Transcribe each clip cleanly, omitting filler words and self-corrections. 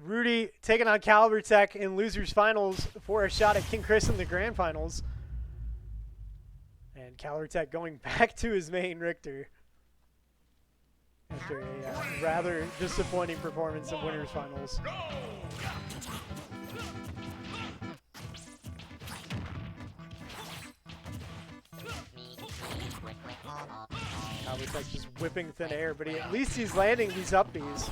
Rudy taking on caliburTek in losers finals for a shot at King Chris in the grand finals. And caliburTek going back to his main Richter after a rather disappointing performance in winners finals. caliburTek just whipping thin air, but at least he's landing these up Bs.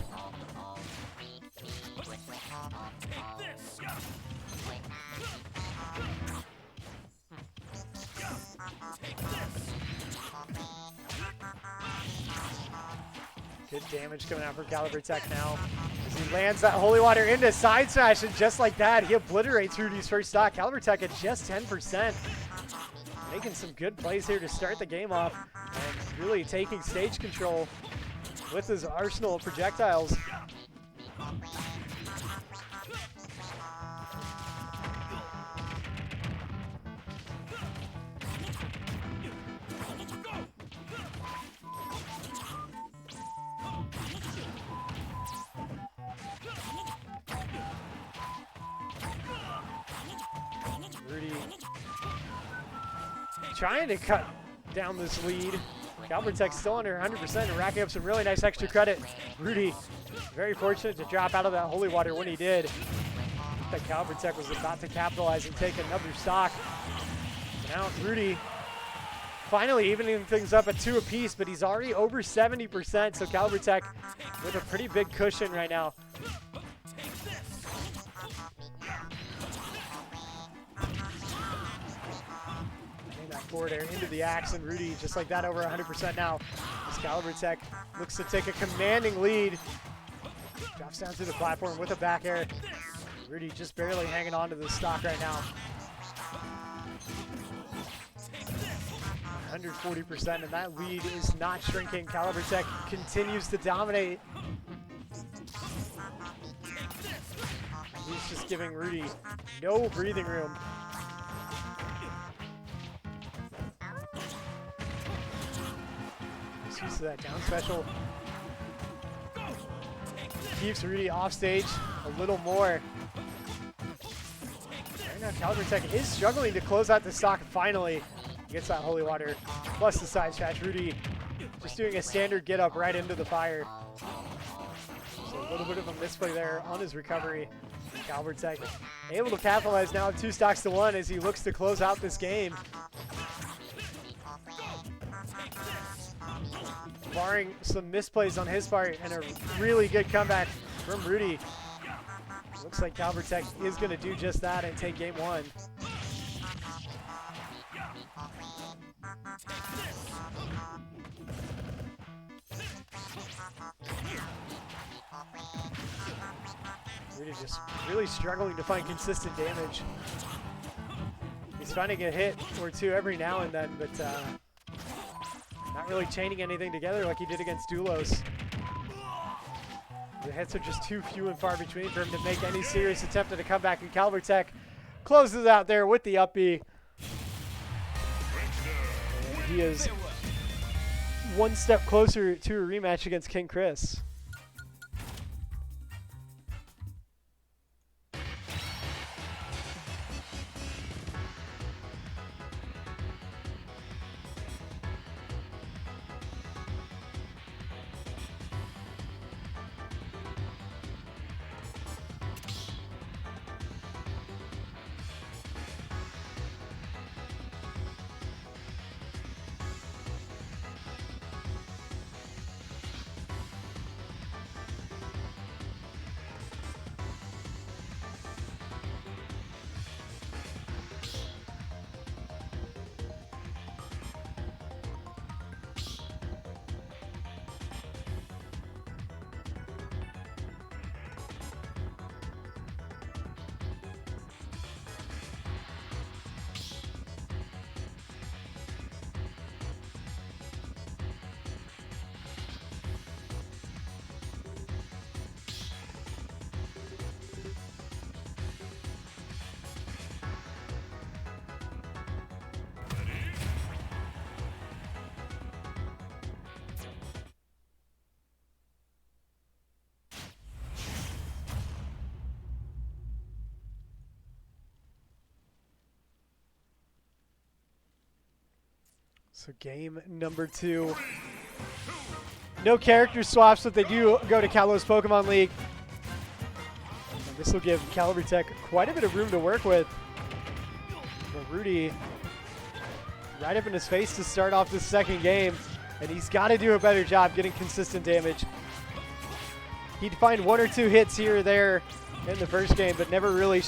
Good damage coming out from caliburTek now. As he lands that holy water into side smash, and just like that, he obliterates Rudy's first stock. caliburTek at just 10%. Making some good plays here to start the game off, and really taking stage control with his arsenal of projectiles. Rudy trying to cut down this lead. caliburTek still under 100% and racking up some really nice extra credit. Rudy very fortunate to drop out of that holy water when he did. That caliburTek was about to capitalize and take another stock. Now Rudy finally evening things up at 2 apiece, but he's already over 70%, so caliburTek with a pretty big cushion right now. Forward air into the axe, and Rudy just like that over 100% now. As caliburTek looks to take a commanding lead. Drops down to the platform with a back air. Rudy just barely hanging on to the stock right now. 140%, and that lead is not shrinking. caliburTek continues to dominate. He's just giving Rudy no breathing room. Use of that down special. Keeps Rudy off stage a little more. Right now caliburTek is struggling to close out the stock. Finally gets that holy water plus the side scratch. Rudy just doing a standard get up right into the fire. So a little bit of a misplay there on his recovery. caliburTek able to capitalize now 2 stocks to 1 as he looks to close out this game. Barring some misplays on his part and a really good comeback from Rudy. Looks like caliburTek is going to do just that and take game 1. Rudy just really struggling to find consistent damage. He's finding a hit or 2 every now and then, but not really chaining anything together like he did against Dulos. The hits are just too few and far between for him to make any serious attempt at a comeback, and caliburTek closes out there with the up B. And he is 1 step closer to a rematch against King Chris. So game number 2. No character swaps, but they do go to Kalos Pokemon League. And this will give caliburTek quite a bit of room to work with. But Rudy right up in his face to start off this second game. And he's got to do a better job getting consistent damage. He'd find 1 or 2 hits here or there in the first game, but never really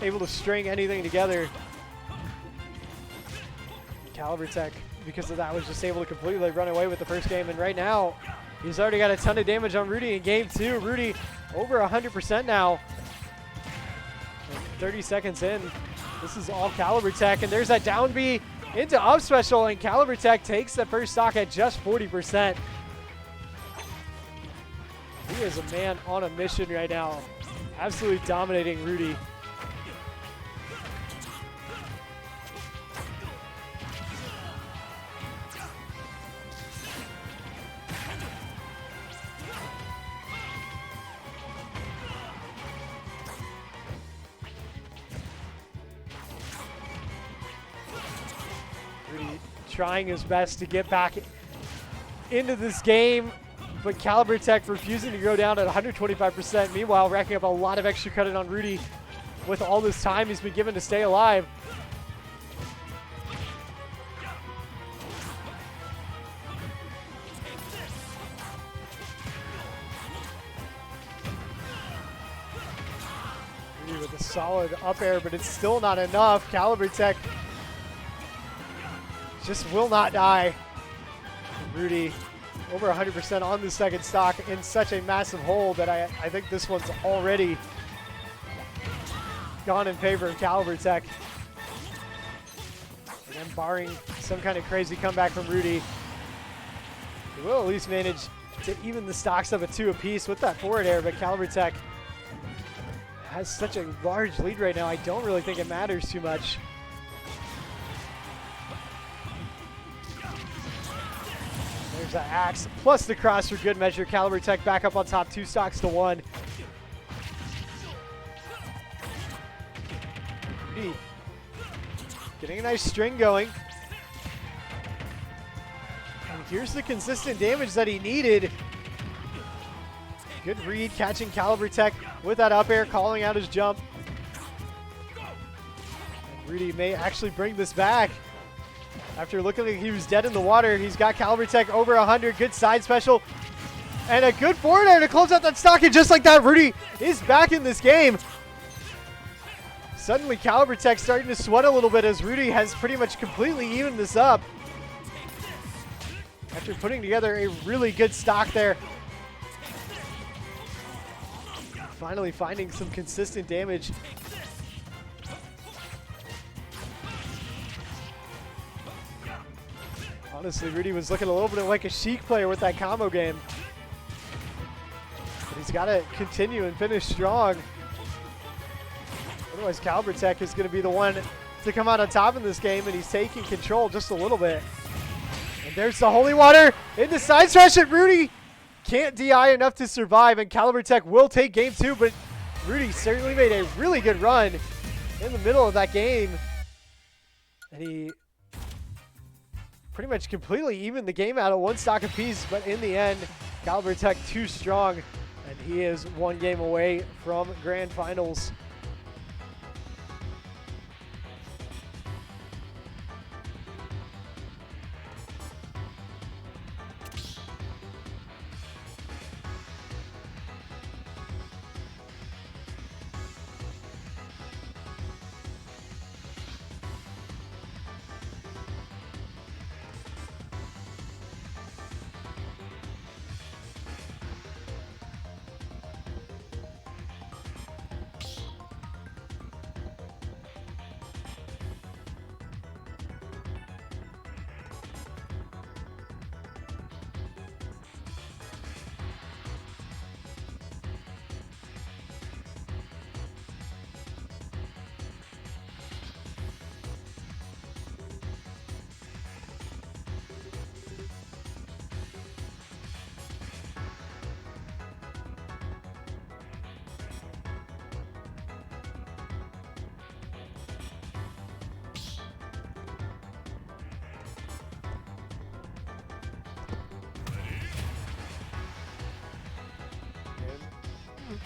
able to string anything together. caliburTek, because of that, was just able to completely run away with the first game. And right now, he's already got a ton of damage on Rudy in game 2. Rudy over 100% now. And 30 seconds in, this is all caliburTek. And there's that down B into up special, and caliburTek takes the first stock at just 40%. He is a man on a mission right now. Absolutely dominating Rudy. Rudy trying his best to get back into this game, but caliburTek refusing to go down at 125%. Meanwhile, racking up a lot of extra credit on Rudy with all this time he's been given to stay alive. Rudy with a solid up air, but it's still not enough. caliburTek just will not die. Rudy over 100% on the second stock in such a massive hole that I think this one's already gone in favor of caliburTek. And then barring some kind of crazy comeback from Rudy, he will at least manage to even the stocks up at 2 apiece with that forward air, but caliburTek has such a large lead right now, I don't really think it matters too much. There's the axe, plus the cross for good measure. caliburTek back up on top, 2 stocks to 1. Rudy getting a nice string going. And here's the consistent damage that he needed. Good read, catching caliburTek with that up air, calling out his jump. And Rudy may actually bring this back. After looking like he was dead in the water, he's got caliburTek over 100. Good side special. And a good forward air to close out that stock. And just like that, Rudy is back in this game. Suddenly, caliburTek starting to sweat a little bit as Rudy has pretty much completely evened this up. After putting together a really good stock there. Finally finding some consistent damage. Honestly, Rudy was looking a little bit like a Sheik player with that combo game. But he's got to continue and finish strong. Otherwise, caliburTek is going to be the one to come out on top in this game, and he's taking control just a little bit. And there's the holy water into side stretch, and Rudy can't DI enough to survive, and caliburTek will take game 2, but Rudy certainly made a really good run in the middle of that game. And he pretty much completely evened the game out at 1 stock apiece, but in the end, caliburTek too strong, and he is 1 game away from Grand Finals.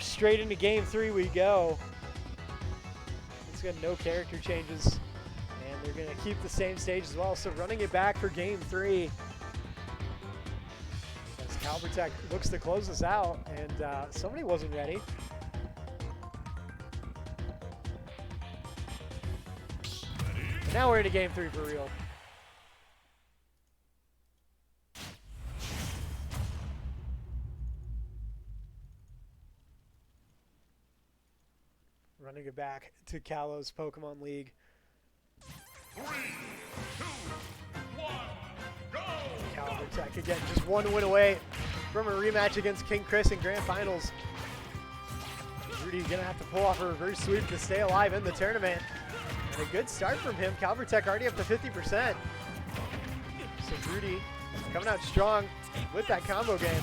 Straight into game 3 we go. It's got no character changes, and they're going to keep the same stage as well. So running it back for game 3. As caliburTek looks to close this out, and somebody wasn't ready. And now we're into game 3 for real. Running it back to Kalo's Pokemon League. 3, 2, 1, go! caliburTek again, just one win away from a rematch against King Chris in Grand Finals. Rudy gonna have to pull off a reverse sweep to stay alive in the tournament. And a good start from him. caliburTek already up to 50%. So Rudy coming out strong with that combo game.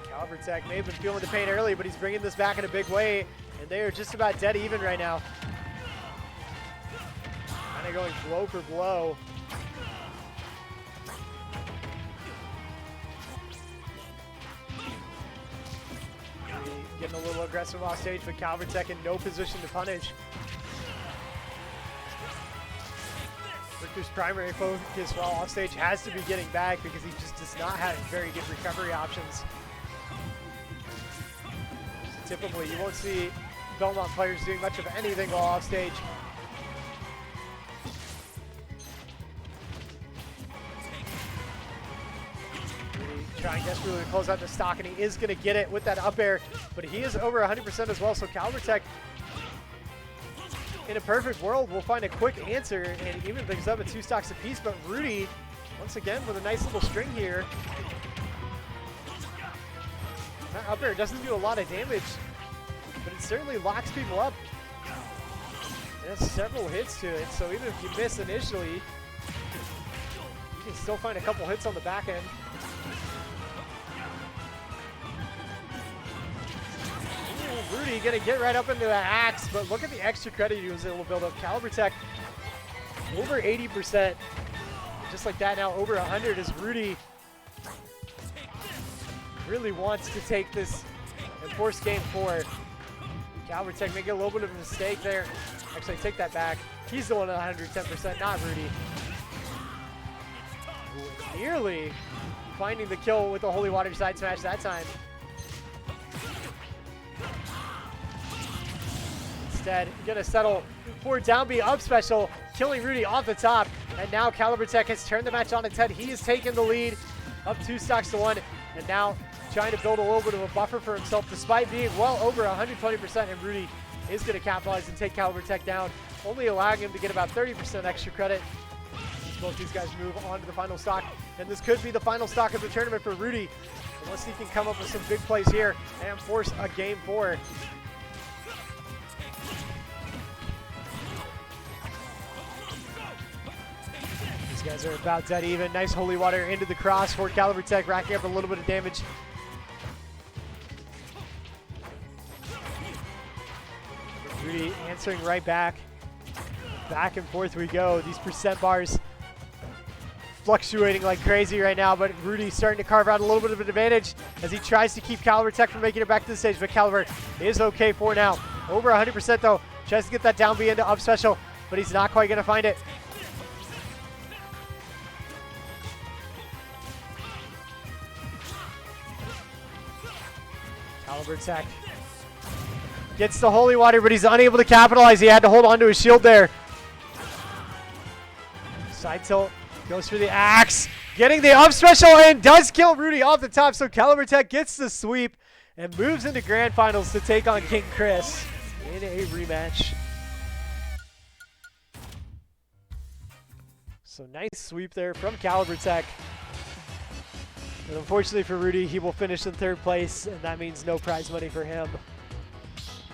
caliburTek may have been feeling the pain early, but he's bringing this back in a big way, and they are just about dead even right now. Kind of going blow for blow. Getting a little aggressive off stage, but caliburTek in no position to punish. Richter's primary focus while off stage has to be getting back because he just does not have very good recovery options. Typically, you won't see Belmont players doing much of anything while off stage. Really trying desperately to close out the stock, and he is going to get it with that up air, but he is over 100% as well, so caliburTek, in a perfect world, will find a quick answer and even things up at 2 stocks apiece, but Rudy, once again, with a nice little string here. That up air doesn't do a lot of damage, but it certainly locks people up. It has several hits to it, so even if you miss initially, you can still find a couple hits on the back end. Ooh, Rudy gonna get right up into the axe, but look at the extra credit he was able to build up. caliburTek over 80%, just like that now over 100 as Rudy really wants to take this and force game 4. caliburTek making a little bit of a mistake there. Actually, I take that back. He's the one at 110%, not Rudy. Ooh, nearly finding the kill with the Holy Water side smash that time. Instead, gonna settle for down B up special, killing Rudy off the top. And now caliburTek has turned the match on its head. He has taken the lead up 2 stocks to 1. And now trying to build a little bit of a buffer for himself despite being well over 120%, and Rudy is going to capitalize and take caliburTek down, only allowing him to get about 30% extra credit. Both these guys move on to the final stock, and this could be the final stock of the tournament for Rudy, unless he can come up with some big plays here and force a game 4. These guys are about dead even. Nice Holy Water into the cross for caliburTek, racking up a little bit of damage. Rudy answering right back. Back and forth we go. These percent bars fluctuating like crazy right now, but Rudy starting to carve out a little bit of an advantage as he tries to keep caliburTek from making it back to the stage, but Calibur is okay for now. Over 100% though. Tries to get that down B into up special, but he's not quite going to find it. caliburTek gets the Holy Water, but he's unable to capitalize. He had to hold on to his shield there. Side tilt, goes for the axe, getting the up special, and does kill Rudy off the top. So caliburTek gets the sweep and moves into Grand Finals to take on King Chris in a rematch. So nice sweep there from caliburTek. But unfortunately for Rudy, he will finish in 3rd place, and that means no prize money for him.